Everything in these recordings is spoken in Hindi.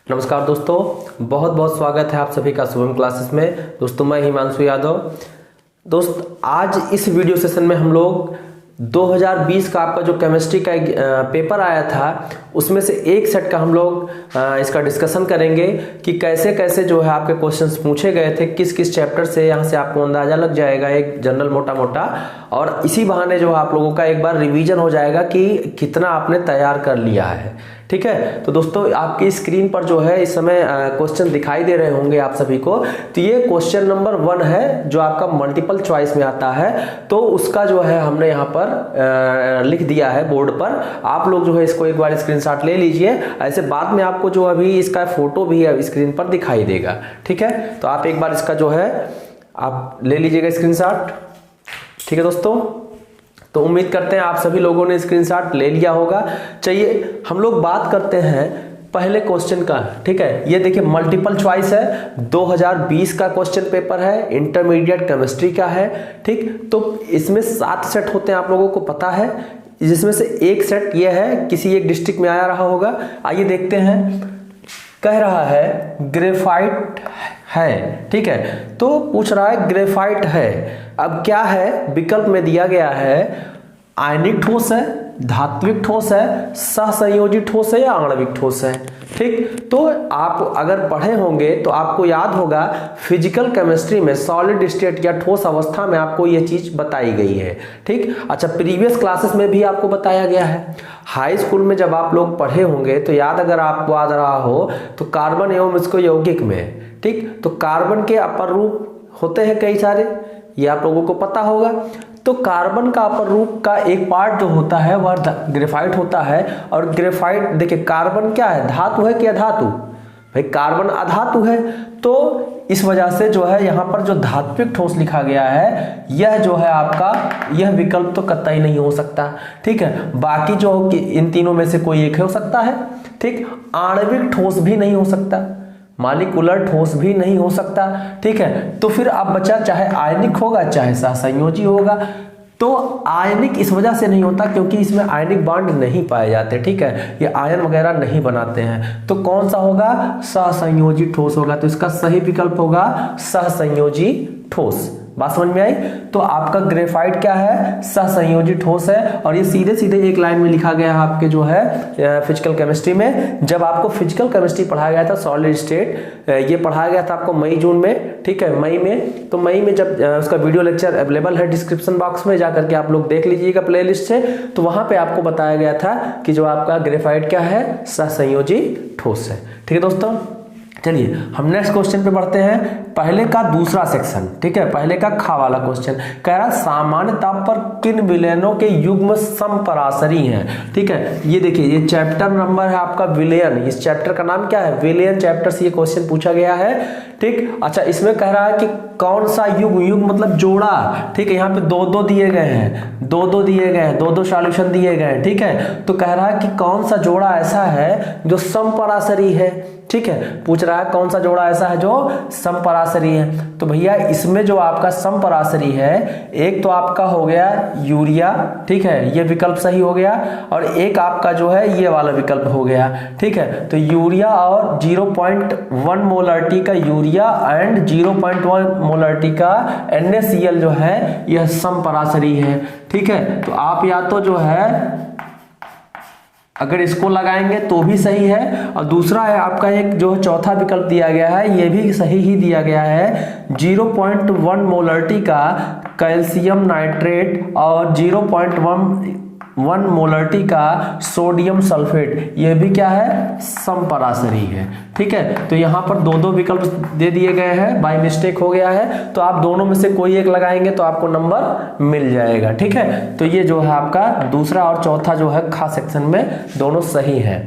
नमस्कार दोस्तों, बहुत बहुत स्वागत है आप सभी का शुभम क्लासेस में। दोस्तों मैं हिमांशु यादव। दोस्त आज इस वीडियो सेशन में हम लोग 2020 का आपका जो केमिस्ट्री का पेपर आया था उसमें से एक सेट का हम लोग इसका डिस्कशन करेंगे कि कैसे कैसे जो है आपके क्वेश्चंस पूछे गए थे, किस किस चैप्टर से। यहाँ से आपको अंदाजा लग जाएगा एक जनरल मोटा मोटा, और इसी बहाने जो आप लोगों का एक बार रिवीजन हो जाएगा कि कितना आपने तैयार कर लिया है। ठीक है, तो दोस्तों आपकी स्क्रीन पर जो है इस समय क्वेश्चन दिखाई दे रहे होंगे आप सभी को। तो ये क्वेश्चन नंबर 1 है जो आपका मल्टीपल चॉइस में आता है, तो उसका जो है हमने यहाँ पर लिख दिया है बोर्ड पर। आप लोग जो है इसको एक बार स्क्रीनशॉट ले लीजिए, ऐसे बाद में आपको जो अभी इसका फोटो भी स्क्रीन पर दिखाई देगा। ठीक है, तो आप एक बार इसका जो है आप ले लीजिएगा स्क्रीनशॉट। ठीक है दोस्तों, तो उम्मीद करते हैं आप सभी लोगों ने स्क्रीनशॉट ले लिया होगा। चलिए हम लोग बात करते हैं पहले क्वेश्चन का। ठीक है, ये देखिए मल्टीपल चॉइस है, 2020 का क्वेश्चन पेपर है, इंटरमीडिएट केमिस्ट्री का है। ठीक, तो इसमें 7 सेट होते हैं, आप लोगों को पता है, जिसमें से एक सेट ये है किसी एक डिस्ट्रिक्ट में आया रहा होगा। आइए देखते हैं, कह रहा है ग्रेफाइट है। ठीक है, तो पूछ रहा है ग्रेफाइट है। अब क्या है, विकल्प में दिया गया है आयनिक ठोस है, धात्विक ठोस है, सहसंयोजी ठोस है या आणविक ठोस है। ठीक, तो आप अगर पढ़े होंगे तो आपको याद होगा फिजिकल केमिस्ट्री में सॉलिड स्टेट या ठोस अवस्था में आपको ये चीज बताई गई है। ठीक, अच्छा प्रीवियस क्लासेस में भी आपको बताया गया है। हाई स्कूल में जब आप लोग पढ़े होंगे तो याद अगर आपको याद रहा हो तो कार्बन एवं इसको यौगिक में, ठीक, तो कार्बन के अपर रूप होते हैं कई सारे, ये आप लोगों को पता होगा। तो कार्बन का अपर रूप का एक पार्ट जो होता है वह ग्रेफाइट होता है। और ग्रेफाइट देखिए, कार्बन क्या है, धातु है कि अधातु? भाई कार्बन अधातु है, तो इस वजह से जो है यहाँ पर जो धात्विक ठोस लिखा गया है यह जो है आपका यह विकल्प तो कतई नहीं हो सकता। ठीक है, बाकी जो इन तीनों में से कोई एक हो सकता है। ठीक, आणविक ठोस भी नहीं हो सकता, मॉलिक्यूलर ठोस भी नहीं हो सकता। ठीक है, तो फिर अब बचा चाहे आयनिक होगा चाहे सहसंयोजी होगा। तो आयनिक इस वजह से नहीं होता क्योंकि इसमें आयनिक बॉन्ड नहीं पाए जाते। ठीक है, ये आयन वगैरह नहीं बनाते हैं। तो कौन सा होगा, सहसंयोजी ठोस होगा। तो इसका सही विकल्प होगा सहसंयोजी ठोस। बात समझ में आई? तो आपका ग्रेफाइट क्या है, सहसंयोजी ठोस है। और ये सीधे सीधे एक लाइन में लिखा गया है आपके जो है फिजिकल केमिस्ट्री में। जब आपको फिजिकल केमिस्ट्री पढ़ाया गया था सॉलिड स्टेट, ये पढ़ाया गया था आपको मई जून में। ठीक है, मई में, तो मई में जब उसका वीडियो लेक्चर अवेलेबल है डिस्क्रिप्शन बॉक्स में, जाकर के आप लोग देख लीजिएगा प्लेलिस्ट से। तो वहां पे आपको बताया गया था कि जो आपका ग्रेफाइट क्या है, सहसंयोजी ठोस है। ठीक है दोस्तों, चलिए हम नेक्स्ट क्वेश्चन पे बढ़ते हैं। पहले का दूसरा सेक्शन, ठीक है, पहले का खा वाला क्वेश्चन कह रहा सामान्य ताप पर किन विलयनों के युग्म समपरासरी हैं। ठीक है, ये देखिए ये चैप्टर नंबर है आपका विलयन। इस चैप्टर का नाम क्या है, विलयन चैप्टर से ये क्वेश्चन पूछा गया है। ठीक, अच्छा इसमें कह रहा है कि कौन सा युग्म, युग्म मतलब जोड़ा। ठीक है, यहाँ पे दो दिए गए हैं, दो दिए गए हैं, दो सॉल्यूशन दिए गए हैं। ठीक है, तो कह रहा है कि कौन सा जोड़ा ऐसा है जो समपरासरी है। ठीक है, पूछ रहा है कौन सा जोड़ा ऐसा है जो समपरासरी है। तो भैया इसमें जो आपका समपरासरी है, एक तो आपका हो गया यूरिया। ठीक है, ये विकल्प सही हो गया। और एक आपका जो है ये वाला विकल्प हो गया। ठीक है, तो यूरिया और 0.1 मोलरिटी का यूरिया एंड 0.1 मोलरिटी का NaCl जो है यह समपरासरी है। ठीक है, तो आप या तो जो है अगर इसको लगाएंगे तो भी सही है, और दूसरा है आपका एक जो चौथा विकल्प दिया गया है ये भी सही ही दिया गया है। 0.1 मोलरिटी का कैल्शियम नाइट्रेट और 0.1 मोलरिटी का सोडियम सल्फेट, ये भी क्या है, समपरासरी है। ठीक है, तो यहाँ पर दो विकल्प दे दिए गए हैं, बाय मिस्टेक हो गया है। तो आप दोनों में से कोई एक लगाएंगे तो आपको नंबर मिल जाएगा। ठीक है, तो ये जो है आपका दूसरा और चौथा जो है खा सेक्शन में दोनों सही है।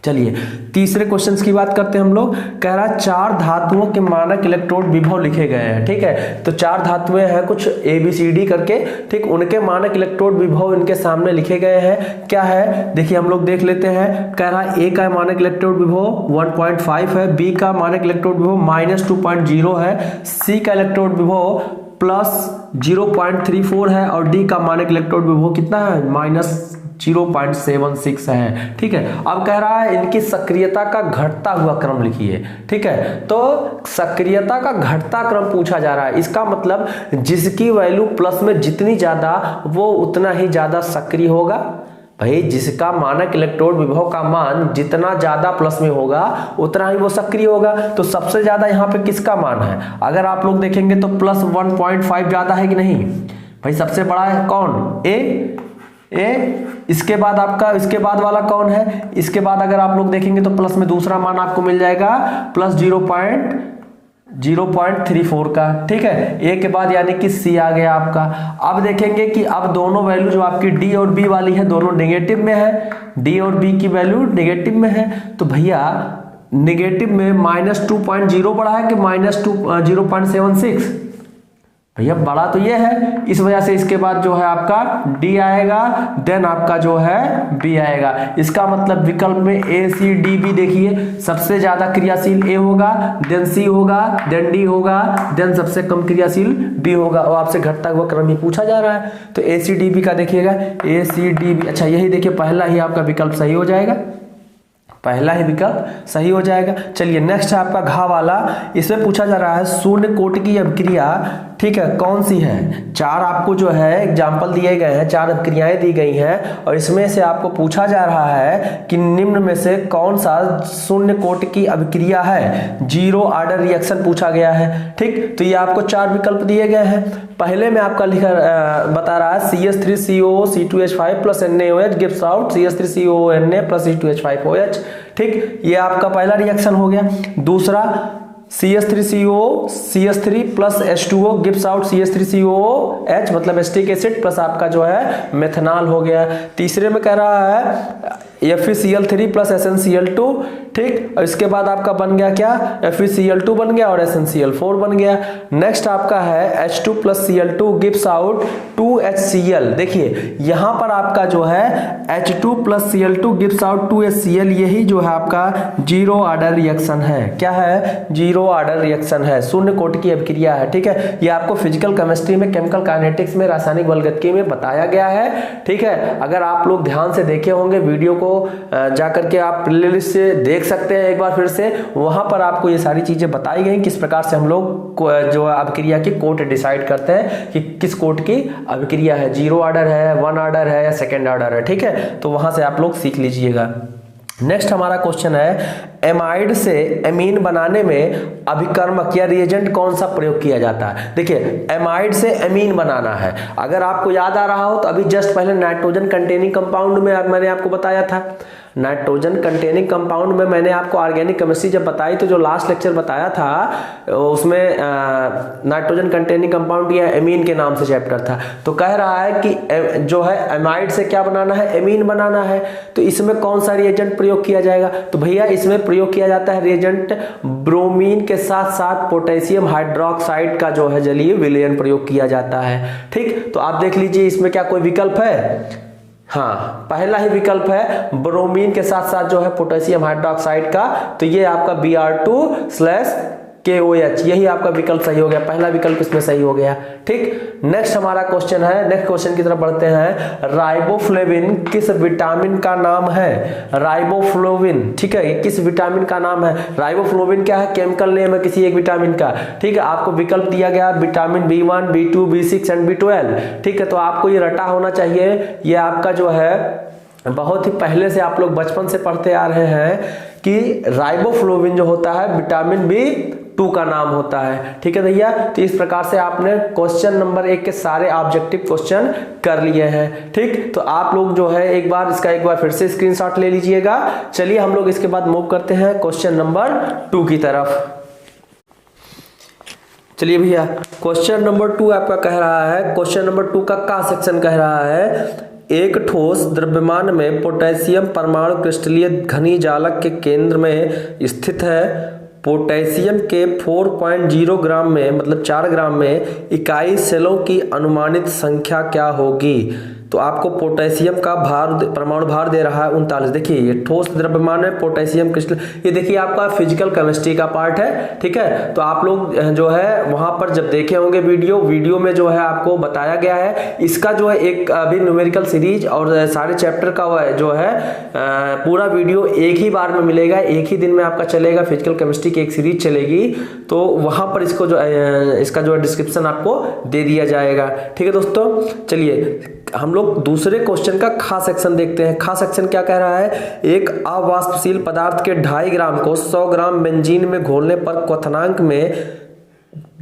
चलिए तीसरे क्वेश्चंस की बात करते हैं हम लोग। कह रहा है 4 धातुओं के मानक इलेक्ट्रोड विभव लिखे गए हैं। ठीक है, तो 4 धातुएं हैं कुछ ABCD करके। ठीक, उनके मानक इलेक्ट्रोड विभव इनके सामने लिखे गए हैं। क्या है देखिए हम लोग देख लेते हैं। कह रहा है A का मानक इलेक्ट्रोड विभव 1.5 है, B का मानक इलेक्ट्रोड विभव -2.0 है, C का इलेक्ट्रोड विभव +0.34 है और D का मानक इलेक्ट्रोड विभव कितना है, 0.76 है। ठीक है, अब कह रहा है इनकी सक्रियता का घटता हुआ क्रम लिखिए। ठीक है, तो सक्रियता का घटता क्रम पूछा जा रहा है, इसका मतलब जिसकी वैल्यू प्लस में जितनी ज्यादा वो उतना ही ज्यादा सक्रिय होगा। भाई जिसका मानक इलेक्ट्रोड विभव का मान जितना ज्यादा प्लस में होगा उतना ही वो सक्रिय होगा। तो सबसे ज्यादा यहाँ पे किसका मान है, अगर आप लोग देखेंगे तो प्लस 1.5 ज्यादा है कि नहीं। भाई सबसे बड़ा है कौन, ए। इसके बाद आपका इसके बाद वाला कौन है, इसके बाद अगर आप लोग देखेंगे तो प्लस में दूसरा मान आपको मिल जाएगा प्लस 0.34 का। ठीक है, ए के बाद यानी कि सी आ गया आपका। अब देखेंगे कि अब दोनों वैल्यू जो आपकी डी और बी वाली है दोनों नेगेटिव में है, डी और बी की वैल्यू नेगेटिव में है। तो भैया नेगेटिव में -2.0 बड़ा है कि -0.76, भैया बड़ा तो ये है, इस वजह से इसके बाद जो है आपका डी आएगा, देन आपका जो है बी आएगा। इसका मतलब विकल्प में ए सी डी बी देखिए, सबसे ज्यादा क्रियाशील ए होगा, देन सी होगा, देन डी होगा, देन सबसे कम क्रियाशील बी होगा। और आपसे घटता हुआ क्रम ही पूछा जा रहा है, तो ए सी डी बी का देखिएगा, ए सी डी बी। अच्छा यही देखिए पहला ही आपका विकल्प सही हो जाएगा, पहला ही विकल्प सही हो जाएगा। चलिए नेक्स्ट है आपका घा वाला, इसमें पूछा जा रहा है शून्य कोटि की अभिक्रिया, ठीक है, कौन सी है। चार आपको जो है एग्जाम्पल दिए गए हैं, चार अभिक्रियाएं दी गई हैं और इसमें से आपको पूछा जा रहा है कि निम्न में से कौन सा शून्य कोटि की अभिक्रिया है, जीरो ऑर्डर रिएक्शन पूछा गया है। ठीक, तो ये आपको चार विकल्प दिए गए हैं। पहले में आपका लिखा बता रहा है CH3COO C2H5 plus NaOH gives out CH3COO Na plus C2H5OH। ठीक, ये आपका पहला रिएक्शन हो गया। दूसरा CH3COO CH3 plus H2O gives out CH3COOH मतलब एसिटिक एसिड प्लस आपका जो है मेथनॉल हो गया। तीसरे में कह रहा है FeCl3 प्लस SnCl2। ठीक, और इसके बाद आपका बन गया क्या, FeCl2 बन गया और SnCl4 बन गया। नेक्स्ट आपका है H2 plus Cl2 gives out 2HCl। देखिए यहां पर आपका जो है H2 plus Cl2 gives out 2HCl, यही जो है आपका जीरो ऑर्डर रिएक्शन है। क्या है, जीरो ऑर्डर रिएक्शन है, शून्य कोटि की अभिक्रिया है। ठीक है, ये आपको फिजिकल केमिस्ट्री में, केमिकल काइनेटिक्स में, रासायनिक बलगतिकी में बताया गया है। ठीक है, अगर आप लोग ध्यान से देखे होंगे वीडियो को जाकर के आप प्लेलिस्ट से देख सकते हैं एक बार फिर से, वहां पर आपको ये सारी चीजें बताई गई किस प्रकार से हम लोग जो अभिक्रिया की कोट डिसाइड करते हैं कि किस कोट की अभिक्रिया है, जीरो ऑर्डर है, वन ऑर्डर है या सेकेंड ऑर्डर है। ठीक है, तो वहां से आप लोग सीख लीजिएगा। नेक्स्ट हमारा क्वेश्चन है एमाइड से एमीन बनाने में अभिकर्मक या रिएजेंट कौन सा प्रयोग किया जाता है। देखिए एमाइड से एमीन बनाना है, अगर आपको याद आ रहा हो तो अभी जस्ट पहले नाइट्रोजन कंटेनिंग कंपाउंड में मैंने आपको बताया था, नाइट्रोजन कंटेनिंग कंपाउंड में मैंने आपको ऑर्गेनिक केमिस्ट्री जब बताई तो जो लास्ट लेक्चर बताया था उसमें नाइट्रोजन कंटेनिंग कंपाउंड या एमीन के नाम से चैप्टर था। तो कह रहा है कि जो है एमाइड से क्या बनाना है, एमीन बनाना है। तो इसमें कौन सा रिएजेंट प्रयोग किया जाएगा, तो भैया इसमें प्रयोग किया जाता है रिएजेंट ब्रोमीन के साथ साथ पोटेशियम हाइड्रोक्साइड का जो है जलीय विलयन प्रयोग किया जाता है। ठीक, तो आप देख लीजिए इसमें क्या कोई विकल्प है, हाँ पहला ही विकल्प है ब्रोमीन के साथ साथ जो है पोटेशियम हाइड्रोक्साइड का, तो ये आपका Br2/KOH, यही आपका विकल्प सही हो गया, पहला विकल्प इसमें सही हो गया। ठीक, नेक्स्ट हमारा क्वेश्चन है, नेक्स्ट क्वेश्चन की तरफ बढ़ते हैं। राइबोफ्लेविन किस विटामिन का नाम है, राइबोफ्लोविन, ठीक है, किस विटामिन का नाम है। राइबोफ्लोविन क्या है, केमिकल नेम है किसी एक विटामिन का। ठीक है, आपको विकल्प दिया गया vitamin B1 B2 B6 and B12। ठीक है, तो आपको ये रटा होना चाहिए, ये आपका जो है बहुत ही पहले से आप लोग बचपन से पढ़ते आ रहे हैं कि राइबोफ्लोविन जो होता है विटामिन B2 का नाम होता है। ठीक है भैया, तो इस प्रकार से आपने क्वेश्चन नंबर 1 के सारे ऑब्जेक्टिव क्वेश्चन कर लिए हैं। ठीक, तो आप लोग जो है एक बार फिर से स्क्रीनशॉट ले लीजिएगा। चलिए हम लोग इसके बाद मूव करते हैं क्वेश्चन नंबर 2 की तरफ। चलिए भैया क्वेश्चन नंबर 2 आपका कह रहा है, क्वेश्चन नंबर 2 का सेक्शन कह रहा है एक ठोस द्रव्यमान में पोटेशियम परमाणु क्रिस्टलीय घनी जालक के केंद्र में स्थित है। पोटेशियम के 4.0 ग्राम में मतलब 4 ग्राम में इकाई सेलों की अनुमानित संख्या क्या होगी। तो आपको पोटेशियम का परमाणु भार दे रहा है 39। देखिए ये ठोस द्रव्यमान में पोटेशियम क्रिस्टल, ये देखिए आपका फिजिकल केमिस्ट्री का पार्ट है, ठीक है। तो आप लोग जो है वहां पर जब देखे होंगे वीडियो में जो है आपको बताया गया है। इसका जो है एक अभी न्यूमेरिकल सीरीज और सारे चैप्टर का जो है पूरा वीडियो एक ही बार में मिलेगा, एक ही दिन में आपका चलेगा। फिजिकल केमिस्ट्री की एक सीरीज चलेगी, तो वहां पर इसका जो डिस्क्रिप्शन आपको दे दिया जाएगा, ठीक है दोस्तों। चलिए हम लोग दूसरे क्वेश्चन का खा सेक्शन देखते हैं। खा सेक्शन क्या कह रहा है, एक अवाष्पशील पदार्थ के 2.5 ग्राम को 100 ग्राम बेंजीन में घोलने पर क्वथनांक में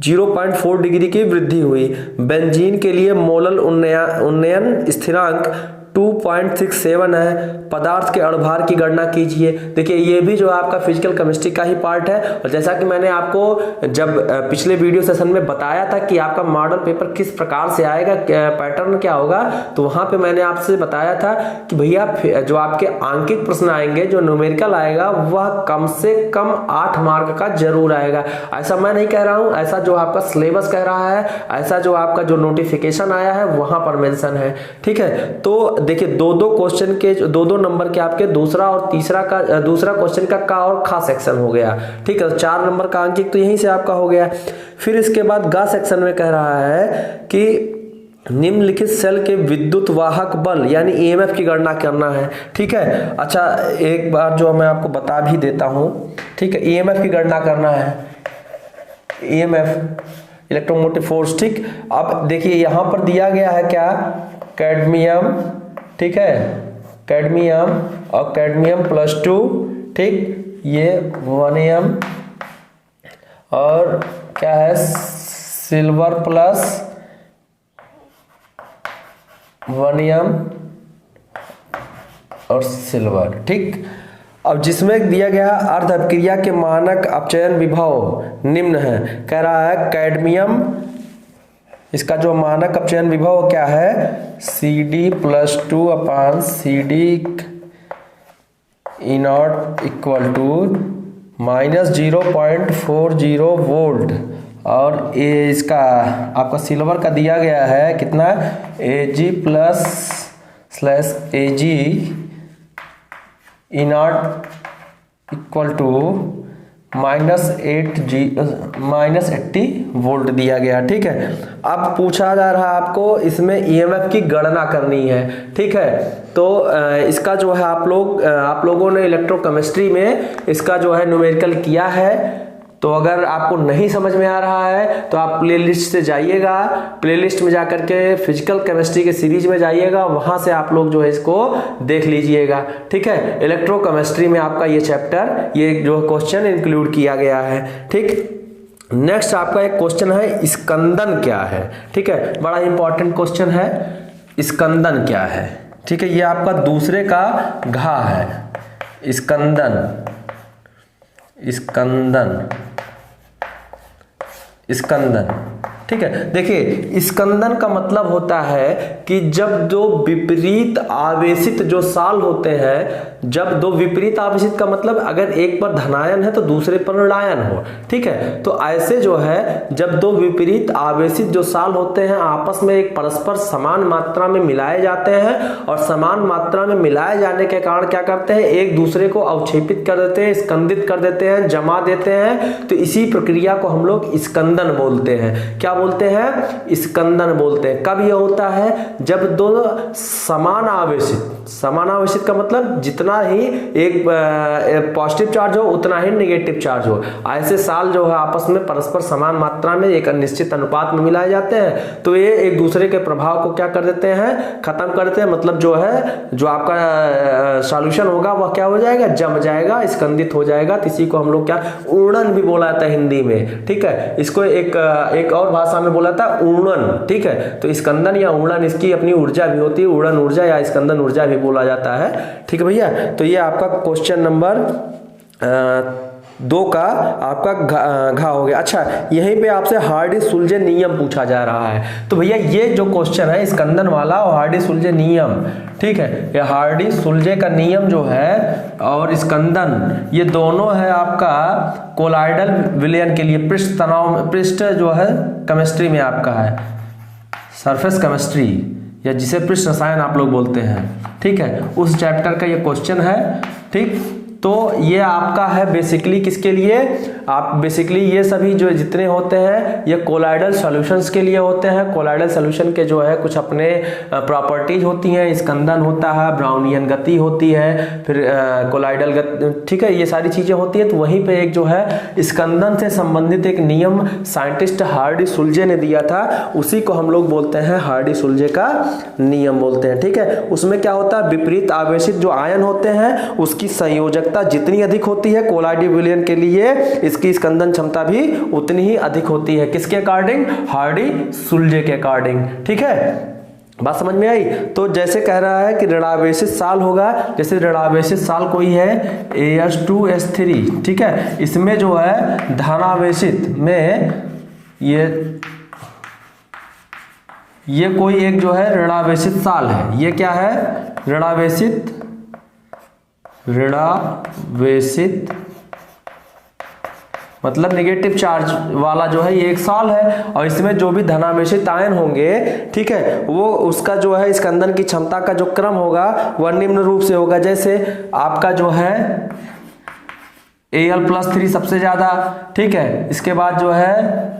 0.4 डिग्री की वृद्धि हुई। बेंजीन के लिए मोलल उन्नयन स्थिरांक 2.67 है। पदार्थ के अणुभार की गणना कीजिए। देखिए ये भी जो आपका फिजिकल केमिस्ट्री का ही पार्ट है, और जैसा कि मैंने आपको जब पिछले वीडियो सेशन में बताया था कि आपका मॉडल पेपर किस प्रकार से आएगा, पैटर्न क्या होगा, तो वहां पे मैंने आपसे बताया था कि भैया जो आपके आंकिक प्रश्न आएंगे, जो न्यूमेरिकल आएगा, वह कम से कम 8 मार्क का जरूर आएगा। ऐसा मैं नहीं कह रहा हूं, ऐसा जो आपका सिलेबस कह रहा है, ऐसा जो आपका जो नोटिफिकेशन आया है वहां पर मेंशन है, ठीक है। तो देखिए दो क्वेश्चन के 2 नंबर के आपके दूसरा और तीसरा का दूसरा क्वेश्चन का और खा सेक्शन हो गया, ठीक है। 4 नंबर का अंकित तो यहीं से आपका हो गया। फिर इसके बाद गा सेक्शन में कह रहा है कि निम्नलिखित सेल के विद्युत वाहक बल यानी ईएमएफ की गणना करना है, ठीक है। अच्छा एक बार जो मैं आपको बता भी देता हूं, ठीक है। ईएमएफ की गणना करना है, ईएमएफ इलेक्ट्रोमोटिव फोर्स, ठीक। अब देखिए यहां पर दिया गया है क्या, कैडमियम, ठीक है, कैडमियम और कैडमियम +2, ठीक, ये वनियम और क्या है सिल्वर प्लस वनियम और सिल्वर, ठीक। अब जिसमें दिया गया अर्ध अपक्रिया के मानक अपचयन विभव निम्न है, कह रहा है कैडमियम, इसका जो मानक अपचयन विभव क्या है, Cd+2/Cd E0 = -0.40 वोल्ट। और ये इसका आपका सिल्वर का दिया गया है कितना, Ag+/Ag E0 = -80 वोल्ट दिया गया, ठीक है। अब पूछा जा रहा है आपको इसमें ईएमएफ की गणना करनी है, ठीक है। तो इसका जो है आप लोगों ने इलेक्ट्रोकेमिस्ट्री में इसका जो है न्यूमेरिकल किया है। तो अगर आपको नहीं समझ में आ रहा है तो आप प्लेलिस्ट से जाइएगा, प्लेलिस्ट में जाकर के फिजिकल केमिस्ट्री के सीरीज में जाइएगा, वहां से आप लोग जो है इसको देख लीजिएगा, ठीक है। इलेक्ट्रोकेमिस्ट्री में आपका ये चैप्टर, ये जो क्वेश्चन इंक्लूड किया गया है, ठीक। नेक्स्ट आपका एक क्वेश्चन है स्कंदन क्या है, ठीक है। बड़ा इंपॉर्टेंट क्वेश्चन है, स्कंदन क्या है, ठीक है। ये आपका दूसरे का घा है, स्कंदन, स्कंदन, ठीक है। देखिए स्कंदन का मतलब होता है कि जब दो विपरीत आवेशित जो साल होते हैं, जब दो विपरीत आवेशित का मतलब अगर एक पर धनायन है तो दूसरे पर ऋणायन हो, ठीक है। तो ऐसे जो है जब दो विपरीत आवेशित जो साल होते हैं आपस में एक परस्पर समान मात्रा में मिलाए जाते हैं, और समान मात्रा में मिलाए जाने के कारण क्या करते हैं, एक दूसरे को अवक्षेपित कर देते हैं, स्कंदित कर देते हैं, जमा देते हैं। तो इसी प्रक्रिया को हम लोग स्कंदन बोलते हैं। क्या बोलते हैं, स्कंदन बोलते हैं। कब यह होता है, जब दो समान आवेशित का मतलब जितना ही एक पॉजिटिव चार्ज हो उतना ही नेगेटिव चार्ज हो, ऐसे साल जो है आपस में परस्पर समान मात्रा में एक निश्चित अनुपात में मिलाए जाते हैं। तो ये एक दूसरे के प्रभाव को क्या कर देते हैं, खत्म कर देते हैं। मतलब जो है जो आपका सॉल्यूशन होगा वह क्या हो जाएगा, जम जाएगा, स्कंदित हो जाएगा। तो इसी को हम लोग क्या ऊर्णन भी बोला जाता है हिंदी में, ठीक है। इसको एक और भाषा में बोला था ऊर्णन, ठीक है। तो स्कंदन या ऊर्णन इसकी अपनी ऊर्जा भी होती है, ऊर्णन ऊर्जा या स्कंदन ऊर्जा भी बोला जाता है, ठीक है भैया। तो ये आपका क्वेश्चन नंबर 2 का आपका घा हो गया। अच्छा यहीं पे आपसे हार्डी-सुलजे नियम पूछा जा रहा है। तो भैया ये जो क्वेश्चन है स्कंदन वाला और हार्डी-सुलजे नियम, ठीक है। ये हार्डी-सुलजे का नियम जो है और स्कंदन, ये दोनों है आपका कोलाइडल विलयन के लिए पृष्ठ तनाव, पृष्ठ जो है केमिस्ट्री में आपका है सरफेस केमिस्ट्री, या जिसे पृष्ठ रसायन आप लोग बोलते हैं, ठीक है, उस चैप्टर का ये क्वेश्चन है। ठीक, तो ये आपका है बेसिकली किसके लिए, आप बेसिकली ये सभी जो जितने होते हैं ये कोलाइडल सॉल्यूशंस के लिए होते हैं। कोलाइडल सॉल्यूशन के जो है कुछ अपने प्रॉपर्टीज होती हैं, स्कंदन होता है, ब्राउनियन गति होती है, फिर कोलाइडल गति, ठीक है, ये सारी चीजें होती है। तो वहीं पे एक जो है स्कंदन से संबंधित एक नियम साइंटिस्ट हार्डी सुल्जे ने दिया था, उसी को हम लोग बोलते हैं हार्डी सुल्जे का नियम बोलते हैं। ठीक है, उसमें क्या होता है, विपरीत आवेशित जो आयन होते हैं उसकी संयोजकता जितनी अधिक होती है कोलाइडल विलयन के लिए, इसकी स्कंदन क्षमता भी उतनी ही अधिक होती है। किसके अकॉर्डिंग, हार्डी सुल्जे के अकॉर्डिंग। ठीक है, बात समझ में आई। तो जैसे कह रहा है कि ऋणावेशित साल होगा, जैसे ऋणावेशित साल कोई है AS2S3, ठीक है, इसमें जो है धनावेशित में ये कोई एक जो है ऋणावेशित साल है, ये क्या है, ऋणावेशित मतलब नेगेटिव चार्ज वाला जो है ये एक साल है, और इसमें जो भी धनावेशित आयन होंगे, ठीक है, वो उसका जो है स्कंदन की क्षमता का जो क्रम होगा वह निम्न रूप से होगा। जैसे आपका जो है Al+3 सबसे ज्यादा, ठीक है, इसके बाद जो है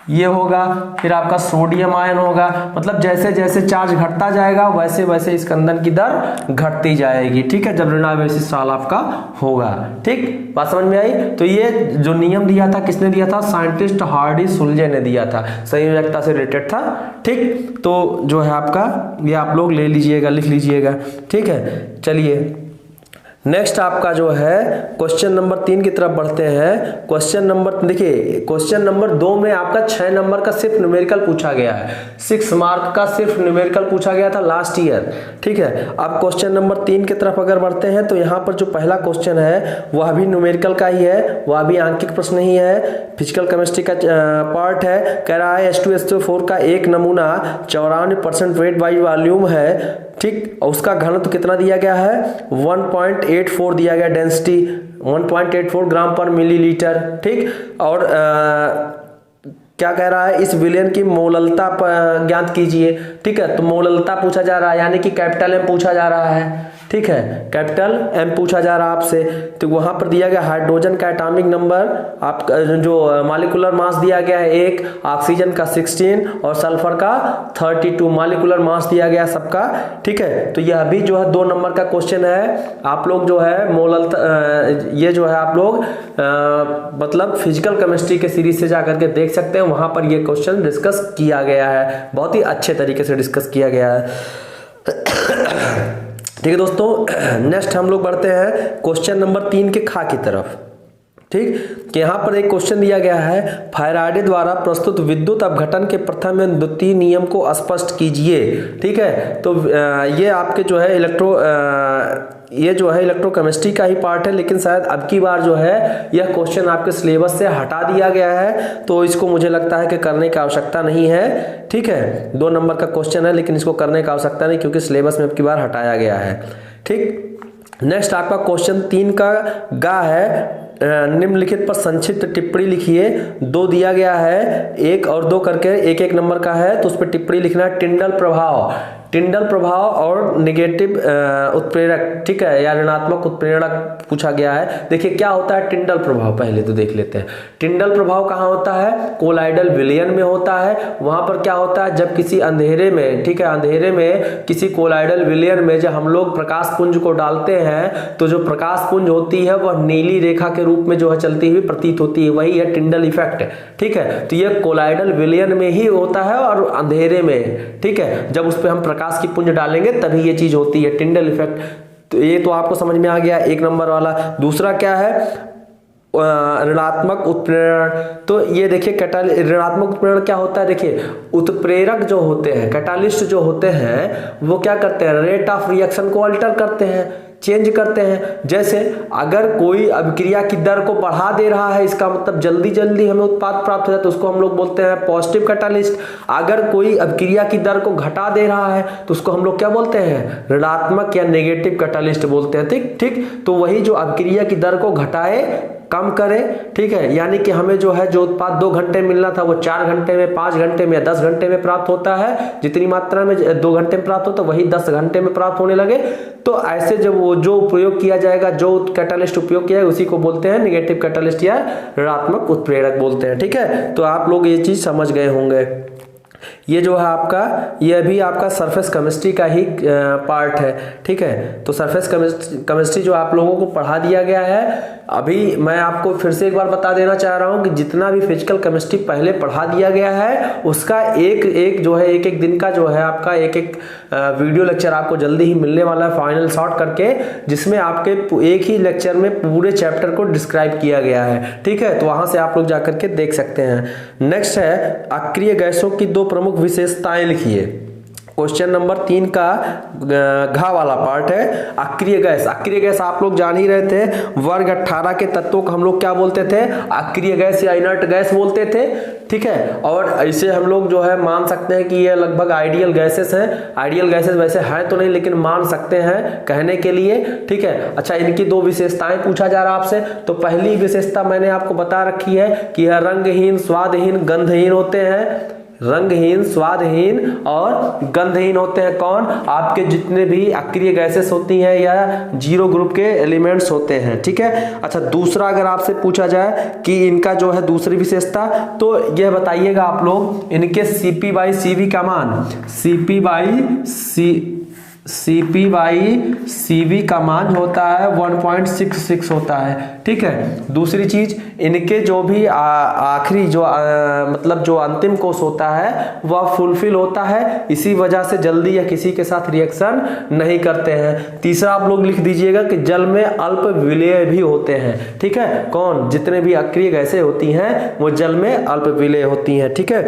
ये होगा, फिर आपका सोडियम आयन होगा। मतलब जैसे जैसे चार्ज घटता जाएगा वैसे वैसे स्कंदन की दर घटती जाएगी। ठीक है, जब ऋणावेशित साल आपका होगा। ठीक, बात समझ में आई। तो ये जो नियम दिया था किसने दिया था, साइंटिस्ट हार्डी सुल्जे ने दिया था, संयोजकता से रिलेटेड था। ठीक, तो जो है आपका ये आप लोग ले लीजिएगा, लिख लीजिएगा। ठीक है, चलिए नेक्स्ट आपका जो है क्वेश्चन नंबर 3 की तरफ बढ़ते हैं। क्वेश्चन नंबर, देखिए क्वेश्चन नंबर 2 में आपका 6 नंबर का सिर्फ न्यूमेरिकल पूछा गया है, 6 मार्क का सिर्फ न्यूमेरिकल पूछा गया था लास्ट ईयर। ठीक है, अब क्वेश्चन नंबर 3 की तरफ अगर बढ़ते हैं तो यहाँ पर जो पहला क्वेश्चन है वह भी न्यूमेरिकल का ही है, वह भी आंकिक प्रश्न ही है, फिजिकल केमिस्ट्री का पार्ट है। कह रहा है H2SO4 का एक नमूना 94% वेट बाई वॉल्यूम है। ठीक, और उसका घनत्व कितना दिया गया है, 1.84 दिया गया, डेंसिटी 1.84 ग्राम पर मिलीलीटर। ठीक, और क्या कह रहा है, इस विलयन की मोललता ज्ञात कीजिए। ठीक है, तो मोललता पूछा जा रहा है, यानी कि कैपिटल M पूछा जा रहा है। ठीक है, कैपिटल M पूछा जा रहा है आपसे। तो वहां पर दिया गया हाइड्रोजन का एटॉमिक नंबर, आप जो मॉलिक्यूलर मास दिया गया है 1, ऑक्सीजन का 16 और सल्फर का 32 मॉलिक्यूलर मास दिया गया सबका। ठीक है, तो यह भी जो है 2 नंबर का क्वेश्चन है। आप लोग जो है मोललता, ये जो है आप लोग मतलब फिजिकल केमिस्ट्री के सीरीज से जाकर के देख सकते हैं, वहां पर ये क्वेश्चन डिस्कस किया गया है, बहुत ही अच्छे तरीके से डिस्कस किया गया है। ठीक है दोस्तों, नेक्स्ट हम लोग बढ़ते हैं क्वेश्चन नंबर 3 के खा की तरफ। ठीक, कि यहाँ पर एक क्वेश्चन दिया गया है, फैराडे द्वारा प्रस्तुत विद्युत अपघटन के प्रथम एवं द्वितीय नियम को स्पष्ट कीजिए। ठीक है, तो ये आपके जो है ये जो है इलेक्ट्रोकेमिस्ट्री का ही पार्ट है, लेकिन शायद अब की बार जो है यह क्वेश्चन आपके सिलेबस से हटा दिया गया है, तो इसको मुझे लगता है कि करने की आवश्यकता नहीं है। ठीक है, 2 नंबर का क्वेश्चन है, लेकिन इसको करने की आवश्यकता नहीं क्योंकि सिलेबस में अब की बार हटाया गया है। ठीक, नेक्स्ट आपका क्वेश्चन 3 का गा है, निम्नलिखित पर संक्षिप्त टिप्पणी लिखिए। 2 दिया गया है, 1 और 2 करके 1-1 नंबर का है, तो उस पर टिप्पणी लिखना है। टिंडल प्रभाव, टिंडल प्रभाव और नेगेटिव उत्प्रेरक, ठीक है, या ऋणात्मक उत्प्रेरक पूछा गया है। देखिए क्या होता है टिंडल प्रभाव, पहले तो देख लेते हैं। टिंडल प्रभाव कहाँ होता है, कोलाइडल विलयन में होता है। वहां पर क्या होता है, जब किसी अंधेरे में, ठीक है, अंधेरे में किसी कोलाइडल विलयन में जब हम लोग प्रकाश पुंज को डालते हैं, तो जो प्रकाश पुंज होती है वह नीली रेखा के रूप में जो है चलती हुई प्रतीत होती है, वही है टिंडल इफेक्ट। ठीक है, तो ये कोलाइडल विलयन में ही होता है और अंधेरे में। ठीक है, जब उस पर हम प्रकाश की पुंज डालेंगे तभी ये चीज होती है, टिंडल इफेक्ट। तो ये तो आपको समझ में आ गया 1 नंबर वाला। दूसरा क्या है, ऋणात्मक उत्प्रेरण। तो ये देखिए ऋणात्मक उत्प्रेरण क्या होता है, देखिए उत्प्रेरक जो होते हैं, कैटालिस्ट जो होते हैं, वो क्या करते हैं, रेट ऑफ रिएक्शन को अल्टर करते हैं, चेंज करते हैं। जैसे अगर कोई अभिक्रिया की दर को बढ़ा दे रहा है, इसका मतलब जल्दी जल्दी हमें उत्पाद प्राप्त हो जाता है, तो उसको हम लोग बोलते हैं पॉजिटिव कैटालिस्ट। अगर कोई अभिक्रिया की दर को घटा दे रहा है तो उसको हम लोग क्या बोलते हैं, ऋणात्मक या नेगेटिव कैटालिस्ट बोलते हैं। ठीक, तो वही जो अभिक्रिया की दर को घटाए कम करें, ठीक है। यानी कि हमें जो है जो उत्पाद 2 घंटे में मिलना था वो 4 घंटे में, 5 घंटे में या 10 घंटे में प्राप्त होता है। जितनी मात्रा में 2 घंटे में प्राप्त होता है वही 10 घंटे में प्राप्त होने लगे। तो ऐसे जब वो जो उपयोग किया जाएगा, जो कैटालिस्ट उपयोग किया है उसी को बोलते हैं नेगेटिव कैटालिस्ट या ऋणात्मक उत्प्रेरक बोलते हैं, ठीक है। तो आप लोग ये चीज समझ गए होंगे। ये जो है आपका, ये भी आपका सरफेस केमिस्ट्री का ही पार्ट है, ठीक है। तो सरफेस केमिस्ट्री जो आप लोगों को पढ़ा दिया गया है, अभी मैं आपको फिर से एक बार बता देना चाह रहा हूं कि जितना भी फिजिकल केमिस्ट्री पहले पढ़ा दिया गया है उसका एक जो है एक दिन का जो है आपका एक वीडियो लेक्चर आपको जल्दी ही मिलने वाला है फाइनल शॉर्ट करके, जिसमें आपके एक ही लेक्चर में पूरे चैप्टर को डिस्क्राइब किया गया है, ठीक है। तो वहां से आप लोग जाकर के देख सकते हैं। नेक्स्ट है अक्रिय गैसों की 2 प्रमुख विशेषताएं लिखिए। क्वेश्चन नंबर 3 का घ वाला पार्ट है अक्रिय गैस। अक्रिय गैस आप लोग जान ही रहे थे, वर्ग 18 के तत्वों को हम लोग क्या बोलते थे, अक्रिय गैस या इनर्ट गैस बोलते थे, ठीक है। और ऐसे हम लोग जो है मान सकते हैं कि ये लगभग आइडियल गैसेस हैं। आइडियल गैसेस वैसे हैं तो नहीं, लेकिन मान सकते हैं कहने के लिए, ठीक है। अच्छा, इनकी 2 विशेषताएं पूछा जा रहा है आपसे। तो पहली विशेषता मैंने आपको बता रखी है कि यह रंगहीन, स्वादहीन, गंधहीन होते हैं। रंगहीन, स्वादहीन और गंधहीन होते हैं कौन, आपके जितने भी अक्रिय गैसेस होती हैं या 0 ग्रुप के एलिमेंट्स होते हैं, ठीक है। अच्छा, दूसरा अगर आपसे पूछा जाए कि इनका जो है दूसरी विशेषता, तो यह बताइएगा आप लोग इनके Cp/Cv का मान, Cp/Cv का मान होता है 1.66 होता है, ठीक है। दूसरी चीज, इनके जो भी आखिरी जो मतलब जो अंतिम कोष होता है वह फुलफिल होता है, इसी वजह से जल्दी या किसी के साथ रिएक्शन नहीं करते हैं। तीसरा आप लोग लिख दीजिएगा कि जल में अल्प विलेय भी होते हैं, ठीक है। कौन, जितने भी अक्रिय गैसें होती हैं वो जल में अल्प विलेय होती हैं, ठीक है।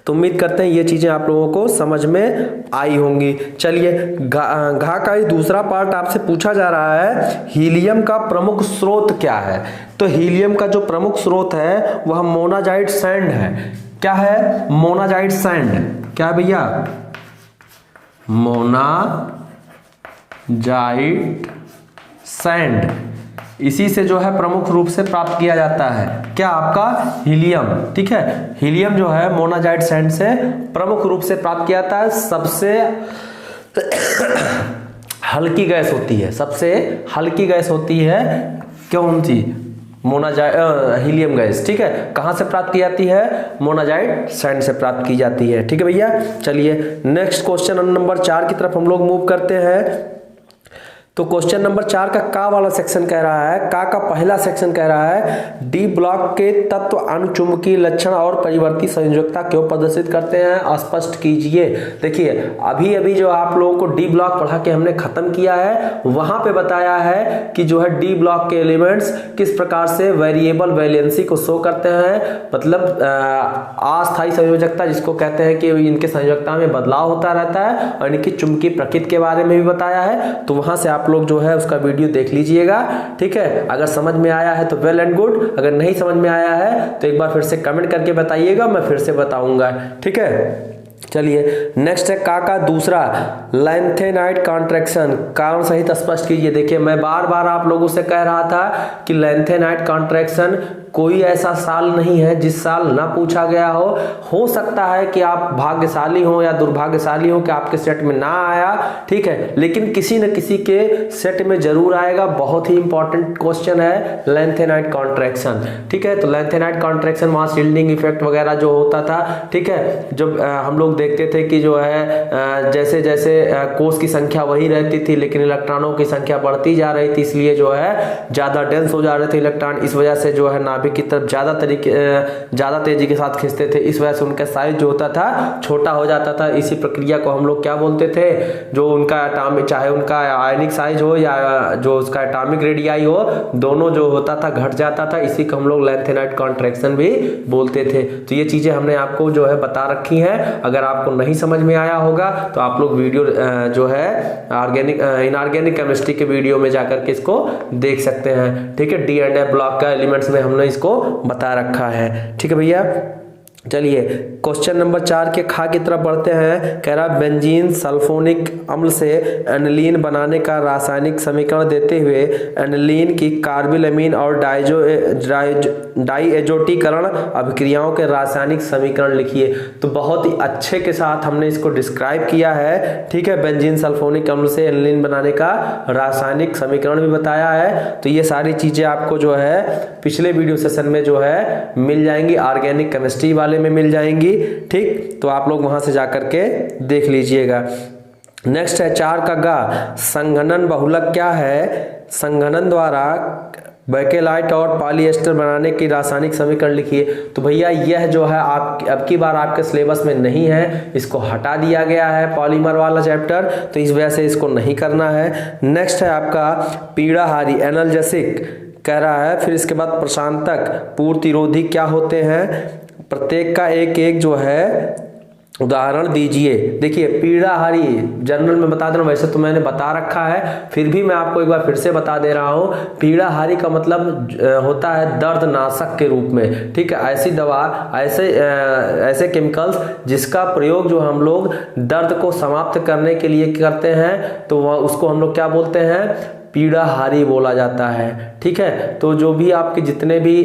तो उम्मीद करते हैं ये चीजें आप लोगों को समझ में आई होंगी। चलिए, घा का ही दूसरा पार्ट आपसे पूछा जा रहा है, हीलियम का प्रमुख स्रोत क्या है। तो हीलियम का जो प्रमुख स्रोत है वह मोनाजाइट सैंड है। क्या है, मोनाजाइट सैंड। क्या है भैया, मोनाजाइट सैंड। इसी से जो है प्रमुख रूप से प्राप्त किया जाता है क्या, आपका हीलियम, ठीक है। हीलियम जो है मोनाजाइट सैंड से प्रमुख रूप से प्राप्त किया जाता है। सबसे हल्की गैस होती है, सबसे हल्की गैस होती है कौन सी, हीलियम गैस, ठीक है। कहां से प्राप्त की जाती है, मोनाजाइट सैंड से प्राप्त की जाती है, ठीक है भैया। चलिए नेक्स्ट क्वेश्चन नंबर 4 की तरफ हम लोग मूव करते हैं। तो क्वेश्चन नंबर 4 का वाला सेक्शन कह रहा है, का पहला सेक्शन कह रहा है डी ब्लॉक के तत्व अनुचुंबकीय लक्षण और परिवर्ती संयोजकता क्यों प्रदर्शित करते हैं, स्पष्ट कीजिए। देखिए, अभी जो आप लोगों को डी ब्लॉक पढ़ा के हमने खत्म किया है, वहां पे बताया है कि जो है डी ब्लॉक के एलिमेंट्स किस प्रकार से वेरिएबल वैलेंसी को शो करते हैं, मतलब अस्थायी संयोजकता जिसको कहते हैं कि इनके संयोजकता में बदलाव होता रहता है, और इनकी चुंबकीय प्रकृति के बारे में भी बताया है। तो वहां से आप लोग जो है उसका वीडियो देख लीजिएगा, ठीक है। अगर समझ में आया है तो वेल एंड गुड, अगर नहीं समझ में आया है तो एक बार फिर से कमेंट करके बताइएगा, मैं फिर से बताऊंगा, ठीक है। चलिए नेक्स्ट है का दूसरा लैंथेनाइट कॉन्ट्रैक्शन, कारण सहित स्पष्ट कीजिए। देखिए, मैं बार बार आप लोगों से कह रहा था कि लैंथेनाइट कॉन्ट्रैक्शन कोई ऐसा साल नहीं है जिस साल ना पूछा गया हो सकता है कि आप भाग्यशाली हो या दुर्भाग्यशाली हो कि आपके सेट में ना आया, ठीक है, लेकिन किसी न किसी के सेट में जरूर आएगा। बहुत ही इंपॉर्टेंट क्वेश्चन है लैंथेनाइट कॉन्ट्रैक्शन, ठीक है। तो लैंथेनाइट कॉन्ट्रैक्शन वहां शील्डिंग इफेक्ट वगैरह जो होता था, ठीक है, जब हम लोग देखते थे कि जो है जैसे जैसे कोष की संख्या वही रहती थी लेकिन इलेक्ट्रॉनों की संख्या बढ़ती जा रही थी, इसलिए जो है ज्यादा डेंस हो जा रहे थे इलेक्ट्रॉन, इस वजह से जो है नाभिक की तरफ ज्यादा तेजी के साथ खींचते थे, इस वजह से उनका साइज जो होता था छोटा हो जाता था। इसी प्रक्रिया को हम लोग क्या बोलते थे, जो उनका एटॉमिक, चाहे उनका आयनिक साइज हो या जो उसका एटॉमिक रेडियाई हो, दोनों जो होता था घट जाता था, इसी को हम लोग लैंथेनाइट कॉन्ट्रैक्शन भी बोलते थे। तो ये चीजें हमने आपको जो है बता रखी हैं। अगर आपको नहीं समझ में आया होगा तो आप लोग वीडियो जो है इनऑर्गेनिक केमिस्ट्री के वीडियो में जाकर के इसको देख सकते हैं, ठीक है। डी एंड एफ ब्लॉक का एलिमेंट्स में हमने इसको बता रखा है, ठीक है भैया। चलिए क्वेश्चन नंबर 4 के खा की तरफ बढ़ते हैं। कह रहा बेंजीन सल्फोनिक अम्ल से एनिलीन बनाने का रासायनिक समीकरण देते हुए एनिलीन की कार्बिलमीन और डाईएजोटीकरण अभिक्रियाओं के रासायनिक समीकरण लिखिए। तो बहुत ही अच्छे के साथ हमने इसको डिस्क्राइब किया है, ठीक है। बेंजीन सल्फोनिक अम्ल से एनिलीन बनाने का रासायनिक समीकरण भी बताया है। तो ये सारी चीजें आपको जो है पिछले वीडियो सेशन में जो है मिल जाएंगी, ऑर्गेनिक केमिस्ट्री वाले में मिल जाएंगी, ठीक। तो आप लोग वहां से जाकर के देख लीजिएगा। नेक्स्ट है 4 का गा, संघनन बहुलक क्या है? संघनन द्वारा बेकेलाइट और पॉलीएस्टर बनाने की रासायनिक समीकरण लिखिए। तो भैया यह जो है आप अब की बार आपके सिलेबस में नहीं है, इसको हटा दिया गया है पॉलीमर वाला चैप्टर, तो इस वजह से इसको नहीं करना है। नेक्स्ट है आपका पीड़ाहारी एनाल्जेसिक कह रहा है। फिर इसके बाद प्रशांतक पूर्तिरोधी क्या होते हैं? प्रत्येक का एक एक जो है उदाहरण दीजिए। देखिए पीड़ाहारी जनरल में बता दे रहा हूं, वैसे तो मैंने बता रखा है, फिर भी मैं आपको एक बार फिर से बता दे रहा हूं। पीड़ाहारी का मतलब होता है दर्दनाशक के रूप में, ठीक है। ऐसी दवा, ऐसे केमिकल्स जिसका प्रयोग जो हम लोग दर्द को समाप्त करने के लिए करते हैं, तो वह उसको हम लोग क्या बोलते हैं? पीड़ाहारी बोला जाता है, ठीक है। तो जो भी आपके जितने भी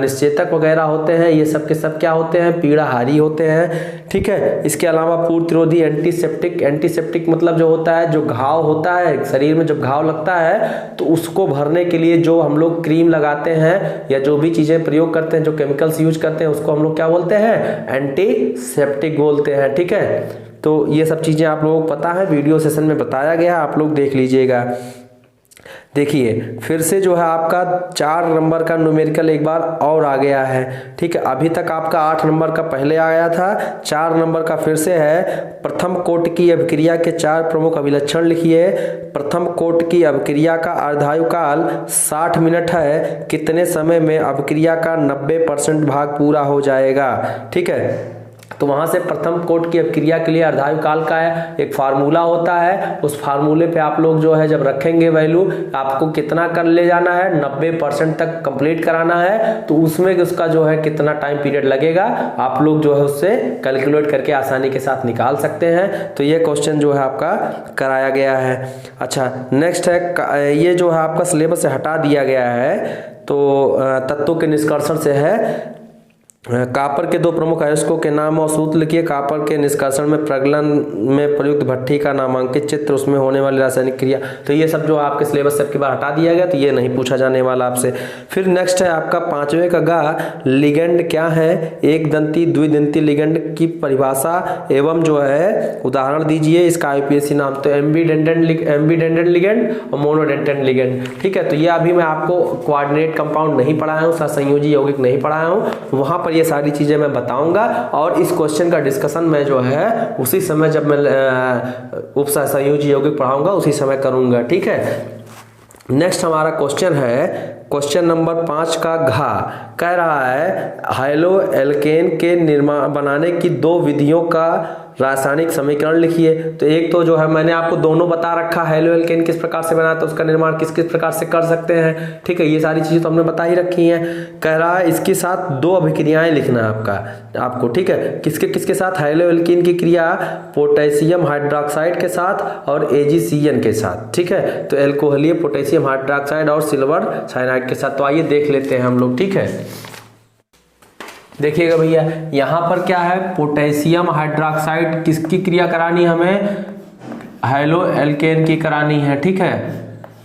निश्चेतक वगैरह होते हैं, ये सब के सब क्या होते हैं? पीड़ाहारी होते हैं, ठीक है। इसके अलावा पूर्तिरोधी एंटीसेप्टिक, एंटीसेप्टिक मतलब जो होता है, जो घाव होता है शरीर में, जब घाव लगता है तो उसको भरने के लिए जो हम लोग क्रीम लगाते हैं या जो भी चीजें प्रयोग करते हैं, जो केमिकल्स यूज करते हैं, उसको हम लोग क्या बोलते हैं? एंटीसेप्टिक बोलते हैं, ठीक है। तो ये सब चीजें आप लोगों को पता है, वीडियो सेशन में बताया गया, आप लोग देख लीजिएगा। देखिए फिर से जो है आपका 4 नंबर का न्यूमेरिकल एक बार और आ गया है, ठीक है। अभी तक आपका 8 नंबर का पहले आया था, 4 नंबर का फिर से है। प्रथम कोट की अभिक्रिया के 4 प्रमुख अभिलक्षण लिखिए। प्रथम कोट की अभिक्रिया का अर्धायुकाल 60 मिनट है, कितने समय में अभिक्रिया का 90% भाग पूरा हो जाएगा, ठीक है। तो वहां से प्रथम कोट की अभिक्रिया के लिए अर्धायुकाल का एक फार्मूला होता है, उस फार्मूले पे आप लोग जो है जब रखेंगे वैल्यू, आपको कितना कर ले जाना है? 90% तक कंप्लीट कराना है। तो उसमें उसका जो है कितना टाइम पीरियड लगेगा, आप लोग जो है उससे कैलकुलेट करके आसानी के साथ निकाल सकते हैं। तो ये क्वेश्चन जो है आपका कराया गया है। अच्छा नेक्स्ट है, ये जो है आपका सिलेबस से हटा दिया गया है, तो तत्वों के निष्कर्षण से है। कॉपर के 2 प्रमुख अयस्कों के नाम और सूत्र लिखिए। कॉपर के निष्कर्षण में प्रगलन में प्रयुक्त भट्ठी का नामांकित चित्र, उसमें होने वाली रासायनिक क्रिया। तो ये सब जो आपके सिलेबस सबके बार हटा दिया गया, तो ये नहीं पूछा जाने वाला आपसे। फिर नेक्स्ट है आपका 5वें का गा, लिगेंड क्या है? एक दंती द्विदंती लिगेंड की परिभाषा एवं जो है उदाहरण दीजिए। इसका IUPAC नाम तो एम्बीडेंटेड लिगेंड और मोनोडेंटेड लिगेंड, ठीक है। तो ये अभी मैं आपको कोऑर्डिनेट कंपाउंड नहीं पढ़ाया हूँ, सहसंयोजी यौगिक नहीं पढ़ाया हूँ, वहां पर ये सारी चीजें मैं बताऊंगा। और इस क्वेश्चन का डिस्कशन मैं जो है उसी समय जब मैं उपसहसंयोजी यौगिक पढ़ाऊंगा उसी समय करूंगा, ठीक है। नेक्स्ट हमारा क्वेश्चन है क्वेश्चन नंबर 5 का घा, कह रहा है हाइलो एल्केन के निर्माण बनाने की 2 विधियों का रासायनिक समीकरण लिखिए। तो एक तो जो है मैंने आपको दोनों बता रखा है, हेलो एल्केन किस प्रकार से बनाता है, उसका निर्माण किस किस प्रकार से कर सकते हैं, ठीक है। ये सारी चीजें तो हमने बता ही रखी हैं। कह रहा है इसके साथ 2 अभिक्रियाएं लिखना है आपको, ठीक है। किसके किसके साथ? हेलो एल्केन की क्रिया पोटेशियम हाइड्रोक्साइड के साथ और AgCN के साथ, ठीक है। तो एल्कोहलीय पोटेशियम हाइड्रोक्साइड और सिल्वर साइनाइड के साथ। तो आइए देख लेते हैं हम लोग, ठीक है। देखिएगा भैया यहाँ पर क्या है, पोटेशियम हाइड्रोक्साइड किसकी क्रिया करानी है हमें? हेलो एल्केन की करानी है, ठीक है।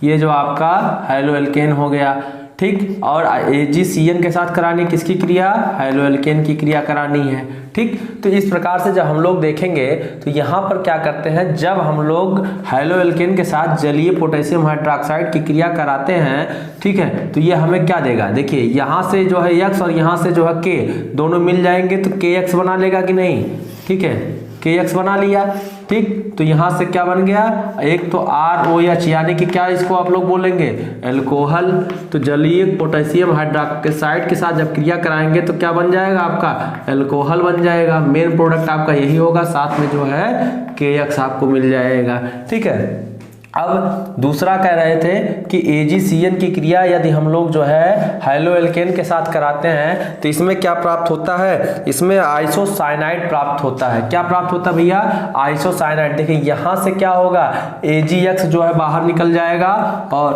ये जो आपका हेलो एल्केन हो गया, ठीक। और AgCN के साथ करानी किसकी क्रिया? हेलो एल्केन की क्रिया करानी है, ठीक। तो इस प्रकार से जब हम लोग देखेंगे तो यहाँ पर क्या करते हैं, जब हम लोग हेलो एल्केन के साथ जलीय पोटेशियम हाइड्रोक्साइड की क्रिया कराते हैं, ठीक है, तो ये हमें क्या देगा? देखिए यहाँ से जो है X और यहाँ से जो है K दोनों मिल जाएंगे, तो KX बना लेगा कि नहीं, ठीक है। KX बना लिया, ठीक। तो यहां से क्या बन गया? एक तो ROH, यानी कि क्या इसको आप लोग बोलेंगे? एल्कोहल। तो जलीय पोटेशियम हाइड्रोक्साइड के साथ जब क्रिया कराएंगे तो क्या बन जाएगा आपका? एल्कोहल बन जाएगा। मेन प्रोडक्ट आपका यही होगा, साथ में जो है KX आपको मिल जाएगा, ठीक है। अब दूसरा कह रहे थे कि AgCN की क्रिया यदि हम लोग जो है हैलोएल्केन के साथ कराते हैं तो इसमें क्या प्राप्त होता है, इसमें आइसोसाइनाइड प्राप्त होता है। क्या प्राप्त होता है भैया, आइसोसाइनाइड। देखिए यहाँ से क्या होगा, AgX जो है बाहर निकल जाएगा और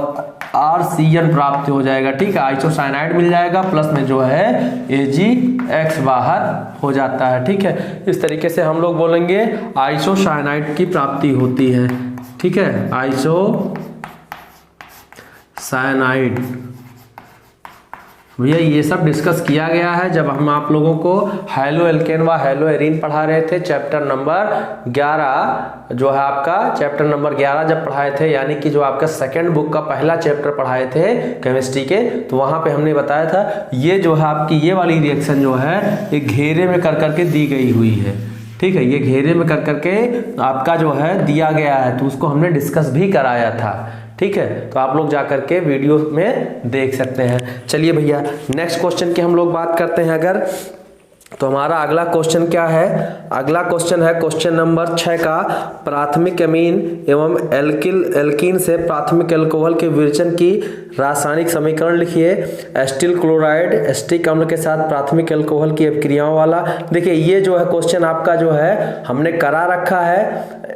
RCN प्राप्त हो जाएगा, ठीक है, आइसोसाइनाइड मिल जाएगा, प्लस में जो है AgX बाहर हो जाता है, ठीक है। इस तरीके से हम लोग बोलेंगे आइसोसाइनाइड की प्राप्ति होती है, ठीक है, आइसोसाइनाइड। भैया ये सब डिस्कस किया गया है जब हम आप लोगों को हैलोएल्केन व हैलोएरीन पढ़ा रहे थे, चैप्टर नंबर 11 जो है आपका, चैप्टर नंबर 11 जब पढ़ाए थे, यानी कि जो आपका सेकंड बुक का पहला चैप्टर पढ़ाए थे केमिस्ट्री के, तो वहां पे हमने बताया था ये जो है आपकी ये वाली रिएक्शन जो है ये घेरे में कर करके दी गई हुई है, ठीक है, ये घेरे में कर करके आपका जो है दिया गया है, तो उसको हमने डिस्कस भी कराया था, ठीक है। तो आप लोग जाकर के वीडियो में देख सकते हैं। चलिए भैया नेक्स्ट क्वेश्चन की हम लोग बात करते हैं अगर, तो हमारा अगला क्वेश्चन क्या है, अगला क्वेश्चन है क्वेश्चन नंबर 6 का, प्राथमिक अमीन एवं एल्कीन से प्राथमिक अल्कोहल के विरचन की रासायनिक समीकरण लिखिए। एस्टिल क्लोराइड एस्टिक अम्ल के साथ प्राथमिक अल्कोहल की अभिक्रियाओं वाला। देखिए ये जो है क्वेश्चन आपका जो है हमने करा रखा है,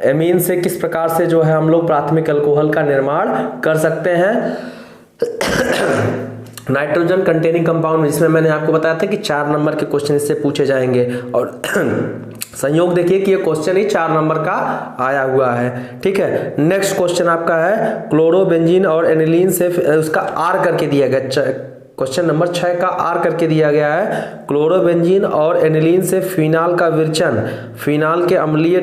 अमीन से किस प्रकार से जो है हम लोग प्राथमिक अल्कोहल का निर्माण कर सकते हैं। नाइट्रोजन कंटेनिंग कंपाउंड, जिसमें मैंने आपको बताया था कि 4 नंबर के क्वेश्चन इससे पूछे जाएंगे, और संयोग देखिए कि ये क्वेश्चन ही 4 नंबर का आया हुआ है, ठीक है। नेक्स्ट क्वेश्चन आपका है क्लोरोबेंजीन और एनिलीन से, उसका आर करके दिया गया, क्वेश्चन नंबर 6 का आर करके दिया गया है, क्लोरोबेंजीन और एनिलीन से फिनाल का विरचन, फिनाल के अम्लीय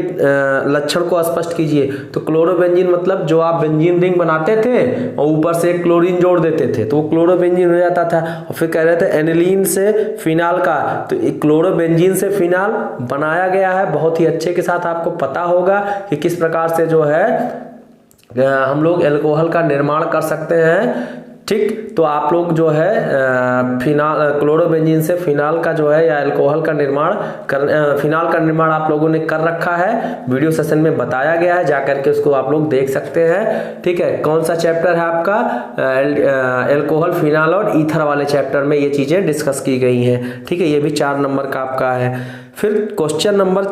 लक्षण को स्पष्ट कीजिए। तो क्लोरोबेंजीन मतलब जो आप बेंजीन रिंग बनाते थे और ऊपर से एक क्लोरीन जोड़ देते थे तो वो क्लोरोबेंजीन हो जाता था, और फिर कह रहे थे एनिलीन से फिनाल का, तो क्लोरोबेंजीन से फिनाल बनाया गया है। बहुत ही अच्छे के साथ आपको पता होगा कि किस प्रकार से जो है हम लोग एल्कोहल का निर्माण कर सकते हैं, ठीक। तो आप लोग जो है फिनाल क्लोरोबेंजीन से फिनाल का जो है या अल्कोहल का निर्माण फिनाल का निर्माण आप लोगों ने कर रखा है, वीडियो सेशन में बताया गया है, जाकर के उसको आप लोग देख सकते हैं, ठीक है। कौन सा चैप्टर है आपका, अल्कोहल, फिनाल और ईथर वाले चैप्टर में ये चीजें डिस्कस की गई हैं, ठीक है। ये भी 4 नंबर का आपका है। फिर क्वेश्चन नंबर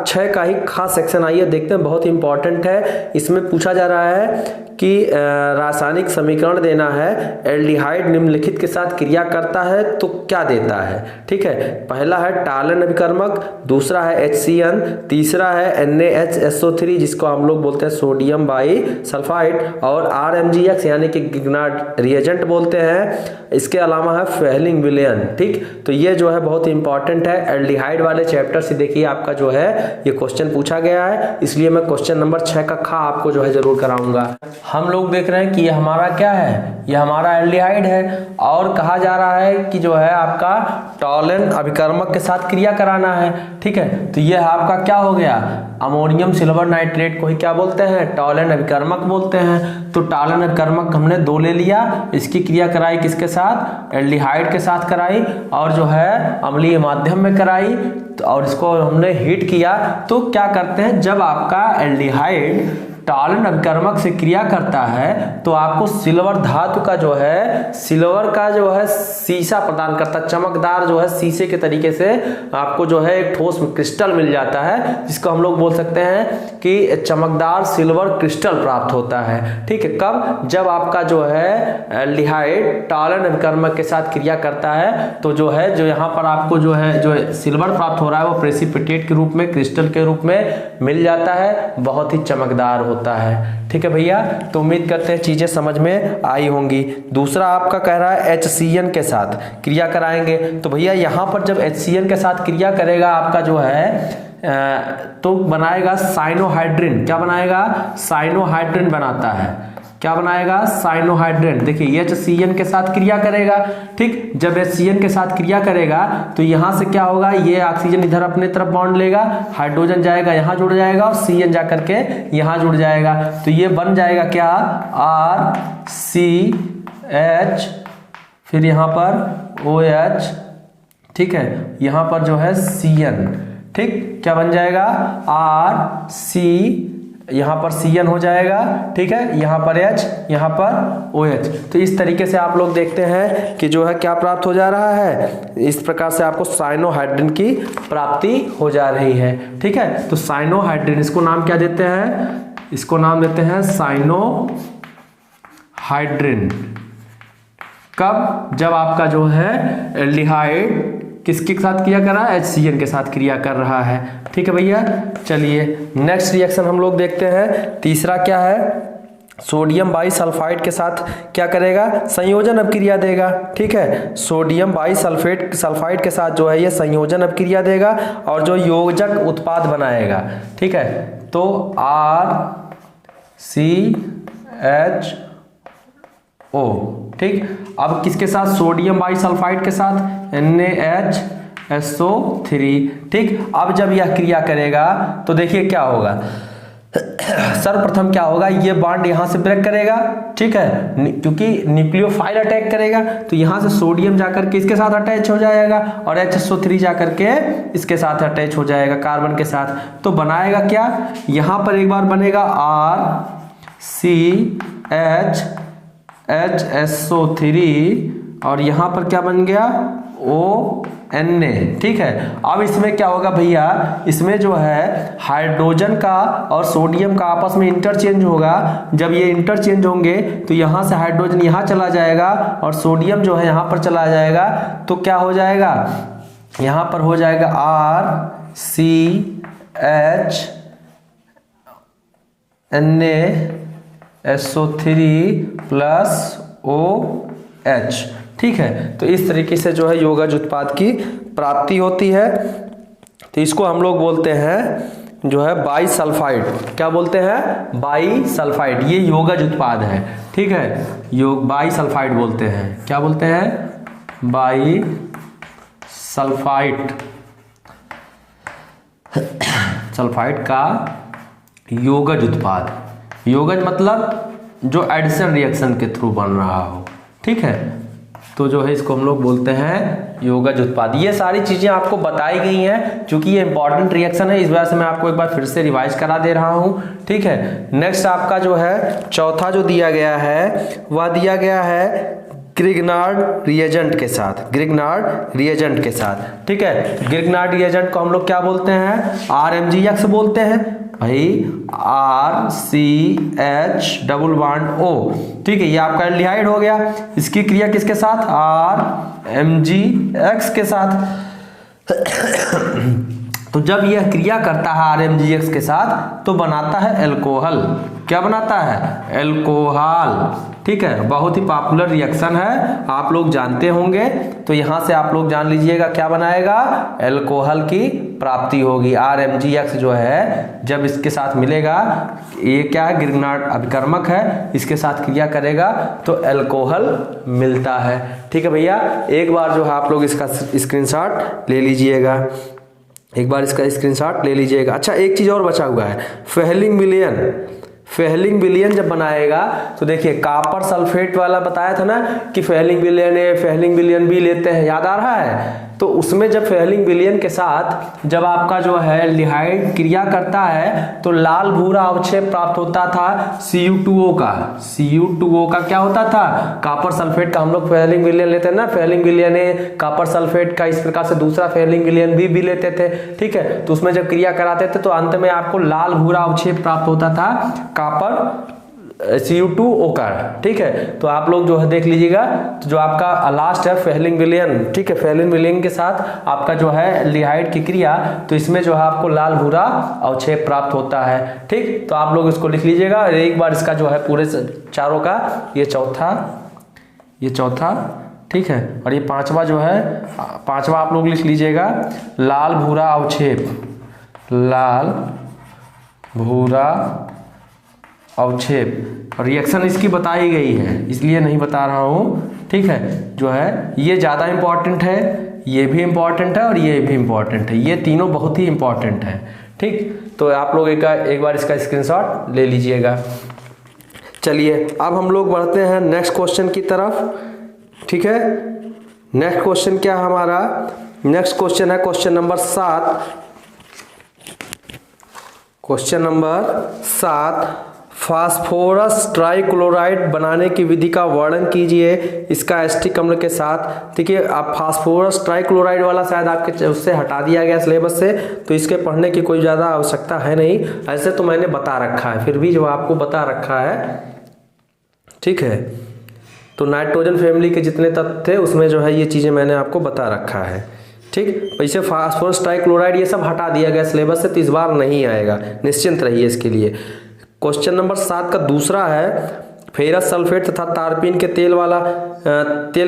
6 का ही खास सेक्शन आइए देखते हैं, बहुत इंपॉर्टेंट है। इसमें पूछा जा रहा है कि रासायनिक समीकरण देना है, एल्डिहाइड निम्नलिखित के साथ क्रिया करता है तो क्या देता है, ठीक है। पहला है टालन अभिकर्मक, दूसरा है HCN, तीसरा है NaHSO3 जिसको हम लोग बोलते हैं सोडियम बाई सल्फाइड, और RMGX यानी कि गिग्नार्ड रिएजेंट बोलते हैं। इसके अलावा है फेहलिंग विलेयन, ठीक। तो ये जो है बहुत इंपॉर्टेंट है, एल्डिहाइड वाले चैप्टर से देखिए आपका जो है ये क्वेश्चन पूछा गया है, इसलिए मैं क्वेश्चन नंबर 6 का खा आपको जो है जरूर कराऊंगा। हम लोग देख रहे हैं कि ये हमारा क्या है, ये हमारा एल्डिहाइड है, और कहा जा रहा है कि जो है आपका टॉलन अभिकर्मक के साथ क्रिया कराना है, ठीक है। तो ये आपका क्या हो गया, अमोनियम सिल्वर नाइट्रेट को ही क्या बोलते हैं, टॉलन अभिकर्मक बोलते हैं। तो टॉलन अभिकर्मक हमने 2 ले लिया, इसकी क्रिया कराई किसके साथ, एल्डिहाइड के साथ कराई, और जो है अम्लीय माध्यम में कराई, और इसको हमने हीट किया। तो क्या करते हैं, जब आपका एल्डिहाइड टॉलन अभिकर्मक से क्रिया करता है तो आपको सिल्वर धातु का जो है, सिल्वर का जो है शीशा प्रदान करता है, चमकदार जो है शीशे के तरीके से आपको जो है एक ठोस क्रिस्टल मिल जाता है, जिसको हम लोग बोल सकते हैं कि चमकदार सिल्वर क्रिस्टल प्राप्त होता है, ठीक है। कब, जब आपका जो है एल्डिहाइड टॉलन अभिकर्मक के साथ क्रिया करता है तो जो है जो यहाँ पर आपको जो है जो सिल्वर प्राप्त हो रहा है वो प्रेसिपिटेट के रूप में, क्रिस्टल के रूप में मिल जाता है, बहुत ही चमकदार होता है, ठीक है भैया। तो उम्मीद करते हैं चीजें समझ में आई होंगी। दूसरा आपका कह रहा है HCN के साथ क्रिया कराएंगे, तो भैया यहाँ पर जब HCN के साथ क्रिया करेगा आपका जो है तो बनाएगा साइनोहाइड्रिन। क्या बनाएगा, साइनोहाइड्रिन बनाता है। क्या बनाएगा, साइनोहाइड्रिन। देखिए HCN के साथ क्रिया करेगा, ठीक। जब HCN के साथ क्रिया करेगा तो यहां से क्या होगा, ये ऑक्सीजन इधर अपने तरफ बॉन्ड लेगा, हाइड्रोजन जाएगा यहां जुड़ जाएगा, और CN जाकर के यहां जुड़ जाएगा। तो ये बन जाएगा क्या, RCH, फिर यहां पर OH, ठीक है, यहां पर जो है CN, ठीक। क्या बन जाएगा, RCH यहाँ पर CN हो जाएगा, ठीक है, यहाँ पर H, यहाँ पर OH। तो इस तरीके से आप लोग देखते हैं कि जो है क्या प्राप्त हो जा रहा है, इस प्रकार से आपको साइनोहाइड्रिन की प्राप्ति हो जा रही है, ठीक है। तो साइनोहाइड्रिन, इसको नाम क्या देते हैं, इसको नाम देते हैं साइनोहाइड्रिन। कब, जब आपका जो है एल्डिहाइड किसके साथ क्रिया कर रहा है, HCN के साथ क्रिया कर रहा है, ठीक है भैया। चलिए नेक्स्ट रिएक्शन हम लोग देखते हैं। तीसरा क्या है, सोडियम बाईसल्फाइड के साथ क्या करेगा, संयोजन अभिक्रिया देगा, ठीक है। सोडियम बाईसल्फाइड के साथ जो है ये संयोजन अभिक्रिया देगा और जो योजक उत्पाद बनाएगा, ठीक है। तो RCHO, ठीक। अब किसके साथ, सोडियम बाईसल्फाइड के साथ NaHSO3, ठीक। अब जब यह क्रिया करेगा तो देखिए क्या होगा, सर्वप्रथम क्या होगा, ये बॉन्ड यहां से ब्रेक करेगा, ठीक है, क्योंकि न्यूक्लियोफाइल अटैक करेगा तो यहां से सोडियम जाकर के इसके साथ अटैच हो जाएगा और HSO3 जाकर के इसके साथ अटैच हो जाएगा कार्बन के साथ। तो बनाएगा क्या, यहां पर एक बार बनेगा RCHSO3 और यहां पर क्या बन गया, ONA, ठीक है। अब इसमें क्या होगा भैया, इसमें जो है हाइड्रोजन का और सोडियम का आपस में इंटरचेंज होगा। जब ये इंटरचेंज होंगे तो यहाँ से हाइड्रोजन यहाँ चला जाएगा और सोडियम जो है यहाँ पर चला जाएगा। तो क्या हो जाएगा, यहाँ पर हो जाएगा RCHNaSO3 प्लस OH, ठीक है। तो इस तरीके से जो है योगज उत्पाद की प्राप्ति होती है। तो इसको हम लोग बोलते हैं जो है बाईसल्फाइड, क्या बोलते हैं, बाईसल्फाइड, ये योगज उत्पाद है, ठीक है। बाईसल्फाइड बोलते हैं, क्या बोलते हैं, बाईसल्फाइड, सल्फाइड का योगज उत्पाद। योगज मतलब जो एडिशन रिएक्शन के थ्रू बन रहा हो, ठीक है। तो जो है इसको हम लोग बोलते हैं योगज उत्पाद। ये सारी चीजें आपको बताई गई हैं, क्योंकि ये इंपॉर्टेंट रिएक्शन है, इस वजह से मैं आपको एक बार फिर से रिवाइज करा दे रहा हूं, ठीक है। नेक्स्ट आपका जो है चौथा जो दिया गया है वह दिया गया है ग्रिग्नार्ड रिएजेंट के साथ, ग्रिग्नार्ड रिएजेंट के साथ, ठीक है। ग्रिग्नार्ड रिएजेंट को हम लोग क्या बोलते हैं, RMgX बोलते हैं भाई, RCH_O, ठीक है। ये आपका एल्डिहाइड हो गया, इसकी क्रिया किसके साथ, RMgX के साथ। तो जब यह क्रिया करता है RMgX के साथ तो बनाता है एल्कोहल। क्या बनाता है, एल्कोहल, ठीक है। बहुत ही पॉपुलर रिएक्शन है, आप लोग जानते होंगे। तो यहां से आप लोग जान लीजिएगा क्या बनाएगा, एल्कोहल की प्राप्ति होगी। RMgX जो है जब इसके साथ मिलेगा, ये क्या है, ग्रिग्नार्ड अभिकर्मक है, इसके साथ क्रिया करेगा तो एल्कोहल मिलता है, ठीक है भैया। एक बार जो है आप लोग इसका स्क्रीनशॉट ले लीजिएगा, एक बार इसका स्क्रीनशॉट ले लीजिएगा। अच्छा, एक चीज और बचा हुआ है, फेहलिंग विलियन जब बनाएगा तो देखिए कॉपर सल्फेट वाला बताया था ना कि फेहलिंग विलियन ए, फेहलिंग विलियन बी लेते हैं, याद आ रहा है। तो उसमें जब फेहलिंग विलियन के साथ जब आपका जो है एल्डिहाइड क्रिया करता है तो लाल भूरा अवक्षेप प्राप्त होता था Cu2O का क्या होता था, कॉपर सल्फेट का। हम लोग फेहलिंग विलियन लेते हैं ना, फेहलिंग विलियन ए कॉपर सल्फेट का, इस प्रकार से दूसरा फेहलिंग विलियन बी भी लेते थे, ठीक है। तो उसमें जब क्रिया कराते थे तो अंत में आपको लाल भूरा अवक्षेप प्राप्त होता था कॉपर Cu2O का, ठीक है। तो आप लोग जो है देख लीजिएगा, तो जो आपका लास्ट है फेहलिंग विलियन, ठीक है। फेहलिंग विलियन के साथ आपका जो है एल्डिहाइड की क्रिया, तो इसमें जो है आपको लाल भूरा अवक्षेप प्राप्त होता है, ठीक। तो आप लोग इसको लिख लीजिएगा एक बार, इसका जो है पूरे चारों का ये चौथा, ठीक है। और ये पांचवा जो है, पांचवा आप लोग लिख लीजिएगा, लाल भूरा अवक्षेप। रिएक्शन इसकी बताई गई है इसलिए नहीं बता रहा हूं, ठीक है। जो है ये ज्यादा इंपॉर्टेंट है, ये भी इंपॉर्टेंट है और ये भी इंपॉर्टेंट है, ये तीनों बहुत ही इंपॉर्टेंट है, ठीक। तो आप लोग एक बार इसका स्क्रीनशॉट ले लीजिएगा। चलिए अब हम लोग बढ़ते हैं नेक्स्ट क्वेश्चन की तरफ, ठीक है। नेक्स्ट क्वेश्चन क्या है हमारा, नेक्स्ट क्वेश्चन है question number 7। Question number 7, phosphorus trichloride बनाने की विधि का वर्णन कीजिए इसका एसिटिक अम्ल के साथ। देखिए आप फास्फोरस ट्राइक्लोराइड वाला शायद आपके उससे हटा दिया गया सिलेबस से, तो इसके पढ़ने की कोई ज़्यादा आवश्यकता है नहीं। ऐसे तो मैंने बता रखा है, फिर भी जो आपको बता रखा है, ठीक है। तो नाइट्रोजन फैमिली के जितने तत्व थे उसमें जो है ये चीज़ें मैंने आपको बता रखा है, ठीक। वैसे फास्फोरस ट्राइक्लोराइड ये सब हटा दिया गया सिलेबस से, तो इस बार नहीं आएगा, निश्चिंत रहिए इसके लिए। क्वेश्चन नंबर 7 का दूसरा है, फेरस सल्फेट तथा तारपीन के तेल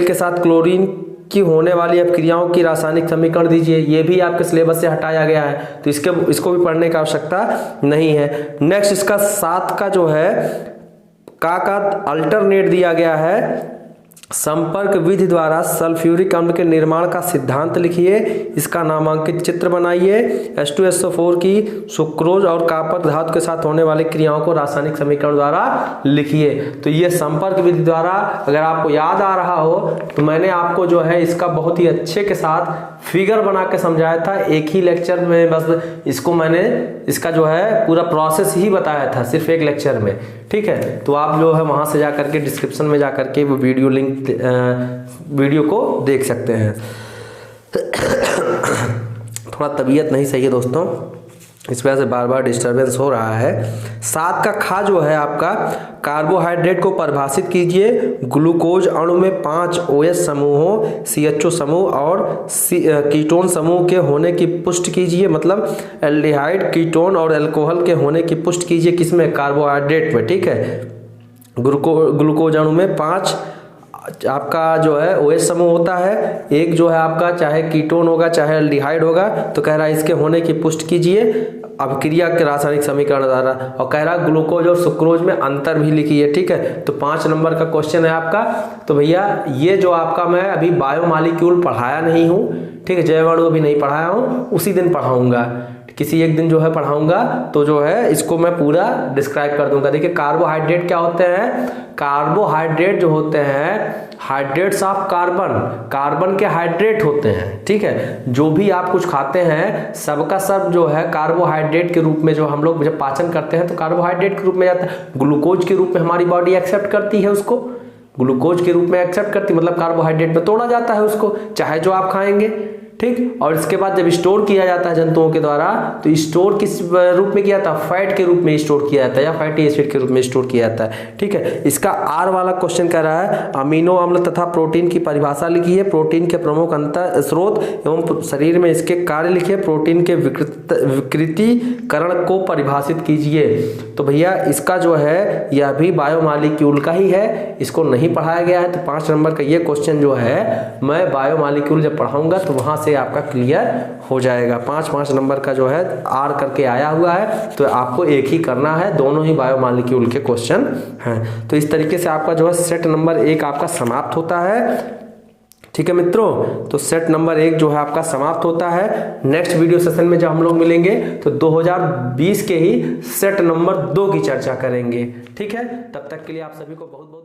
के साथ क्लोरीन की होने वाली अपक्रियाओं की रासायनिक समीकरण दीजिए। ये भी आपके सिलेबस से हटाया गया है, तो इसको भी पढ़ने की आवश्यकता नहीं है। नेक्स्ट इसका 7 का जो है का अल्टरनेट दिया गया है, संपर्क विधि द्वारा सल्फ्यूरिक अम्ल के निर्माण का सिद्धांत लिखिए, इसका नामांकित चित्र बनाइए। H2SO4 की सुक्रोज और कॉपर धातु के साथ होने वाली क्रियाओं को रासायनिक समीकरण द्वारा लिखिए। तो ये संपर्क विधि द्वारा अगर आपको याद आ रहा हो तो मैंने आपको जो है इसका बहुत ही अच्छे के साथ फिगर बना के समझाया था एक ही लेक्चर में। बस इसको मैंने इसका जो है पूरा प्रोसेस ही बताया था सिर्फ एक लेक्चर में, ठीक है। तो आप जो है वहां से जाकर के डिस्क्रिप्शन में जाकर के वो वीडियो को देख सकते हैं। थोड़ा तबीयत नहीं सही है दोस्तों, इस वजह से बार बार डिस्टरबेंस हो रहा है। 7 का खा जो है आपका, कार्बोहाइड्रेट को परिभाषित कीजिए। ग्लूकोज अणु में 5 OH समूहों, CHO समूह और कीटोन समूह के होने की पुष्टि कीजिए। मतलब एल्डिहाइड, कीटोन और अल्कोहल के होने की पुष्टि कीजिए, किसमें? कार्बोहाइड्रेट में, ठीक है। ग्लूकोज अणु में 5 आपका जो है OH समूह होता है, एक जो है आपका चाहे कीटोन होगा चाहे एल्डिहाइड होगा। तो कह रहा है इसके होने की पुष्टि कीजिए अभिक्रिया के रासायनिक समीकरण द्वारा, और कह रहा ग्लूकोज और सुक्रोज में अंतर भी लिखिए, ठीक है। तो 5 नंबर का क्वेश्चन है आपका। तो भैया ये जो आपका मैं अभी बायोमॉलिक्यूल पढ़ाया नहीं हूँ, ठीक है, जैव अणु अभी नहीं पढ़ाया हूँ, उसी दिन पढ़ाऊंगा, किसी एक दिन जो है पढ़ाऊंगा, तो जो है इसको मैं पूरा डिस्क्राइब कर दूंगा। देखिए कार्बोहाइड्रेट क्या होते हैं? कार्बोहाइड्रेट जो होते हैं हाइड्रेट्स ऑफ कार्बन, कार्बन के हाइड्रेट होते हैं, ठीक है। जो भी आप कुछ खाते हैं सबका सब जो है कार्बोहाइड्रेट के रूप में, जो हम लोग जब पाचन करते हैं तो कार्बोहाइड्रेट के रूप में जाता है। ग्लूकोज के रूप में हमारी बॉडी एक्सेप्ट करती है उसको, ग्लूकोज के रूप में एक्सेप्ट करती, मतलब कार्बोहाइड्रेट में तोड़ा जाता है उसको, चाहे जो आप खाएंगे, ठीक। और इसके बाद जब स्टोर किया जाता है जंतुओं के द्वारा, तो स्टोर किस रूप में किया जाता है? फैट के रूप में स्टोर किया जाता है या फैटी एसिड के रूप में स्टोर किया जाता है, ठीक है। इसका आर वाला क्वेश्चन कह रहा है, अमीनो अम्ल तथा प्रोटीन की परिभाषा लिखिए, प्रोटीन के प्रमुख अंतर स्रोत एवं शरीर में इसके कार्य लिखिए, प्रोटीन के विकृतीकरण को परिभाषित कीजिए। तो भैया इसका जो है यह भी बायोमॉलिक्यूल का ही है, इसको नहीं पढ़ाया गया है। तो 5 नंबर का ये क्वेश्चन जो है मैं बायोमॉलिक्यूल जब पढ़ाऊंगा तो वहां से आपका क्लियर हो जाएगा। 5 नंबर का जो है आर करके आया हुआ है, तो आपको एक ही करना है, दोनों ही बायोमॉलिक्यूल के क्वेश्चन हैं। तो इस तरीके से आपका जो है सेट नंबर 1 आपका समाप्त होता है, ठीक है मित्रों। तो सेट नंबर 1 जो है आपका समाप्त होता है। नेक्स्ट वीडियो सेशन में जब हम लोग मिलेंगे तो 2020 के ही सेट नंबर 2 की चर्चा करेंगे, ठीक है। तब तक के लिए आप सभी को बहुत बहुत